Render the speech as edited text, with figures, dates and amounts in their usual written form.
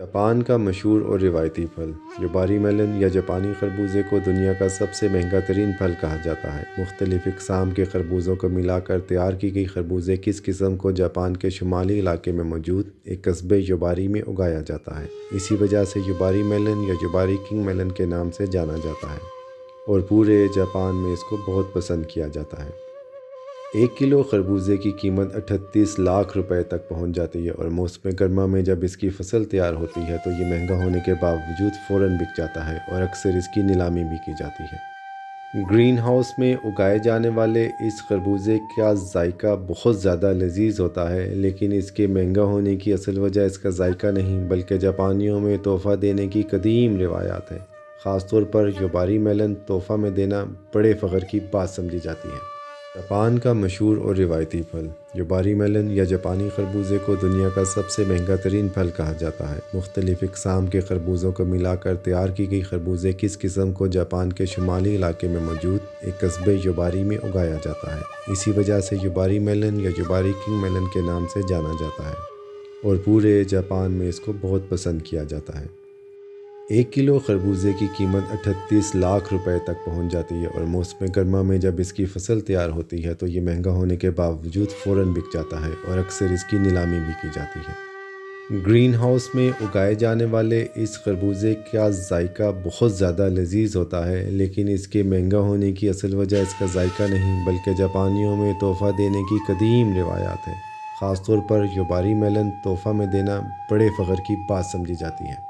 Japan کا مشہور اور روایتی پھل یوباری میلن یا جاپانی خربوزے کو دنیا کا سب سے مہنگا ترین پھل کہا جاتا ہے۔ مختلف اقسام کے خربوزوں کو ملا کر تیار کی گئی خربوزے کی اس قسم کو جاپان کے شمالی علاقے میں موجود ایک قصبے یوباری میں اگایا جاتا ہے۔ اسی وجہ سے یوباری میلن یا یوباری کنگ میلن کے نام سے جانا جاتا ہے اور پورے جاپان میں اس کو بہت پسند کیا جاتا ہے۔ 1 کلو خربوزے کی قیمت 38 لاکھ روپے تک پہنچ جاتی ہے اور موسم گرما میں جب اس کی فصل تیار ہوتی ہے تو یہ مہنگا ہونے کے باوجود فوراً بک جاتا ہے اور اکثر اس کی نیلامی بھی کی جاتی ہے۔ گرین ہاؤس میں اگائے جانے والے اس خربوزے کا ذائقہ بہت زیادہ لذیذ ہوتا ہے، لیکن اس کے مہنگا ہونے کی اصل وجہ اس کا ذائقہ نہیں بلکہ جاپانیوں میں تحفہ دینے کی قدیم روایات ہے۔ خاص طور پر یوباری میلن تحفہ میں دینا بڑے فخر کی بات سمجھی جاتی ہے۔ جاپان کا مشہور اور روایتی پھل یوباری میلن یا جاپانی خربوزے کو دنیا کا سب سے مہنگا ترین پھل کہا جاتا ہے۔ مختلف اقسام کے خربوزوں کو ملا کر تیار کی گئی خربوزے کی اس قسم کو جاپان کے شمالی علاقے میں موجود ایک قصبے یوباری میں اگایا جاتا ہے۔ اسی وجہ سے یوباری میلن یا یوباری کنگ میلن کے نام سے جانا جاتا ہے اور پورے جاپان میں اس کو بہت پسند کیا جاتا ہے۔ 1 کلو خربوزے کی قیمت 38 لاکھ روپے تک پہنچ جاتی ہے اور موسم گرما میں جب اس کی فصل تیار ہوتی ہے تو یہ مہنگا ہونے کے باوجود فوراً بک جاتا ہے اور اکثر اس کی نیلامی بھی کی جاتی ہے۔ گرین ہاؤس میں اگائے جانے والے اس خربوزے کا ذائقہ بہت زیادہ لذیذ ہوتا ہے، لیکن اس کے مہنگا ہونے کی اصل وجہ اس کا ذائقہ نہیں بلکہ جاپانیوں میں تحفہ دینے کی قدیم روایات ہے۔ خاص طور پر یوباری میلن تحفہ میں دینا بڑے فخر کی بات سمجھی جاتی ہے۔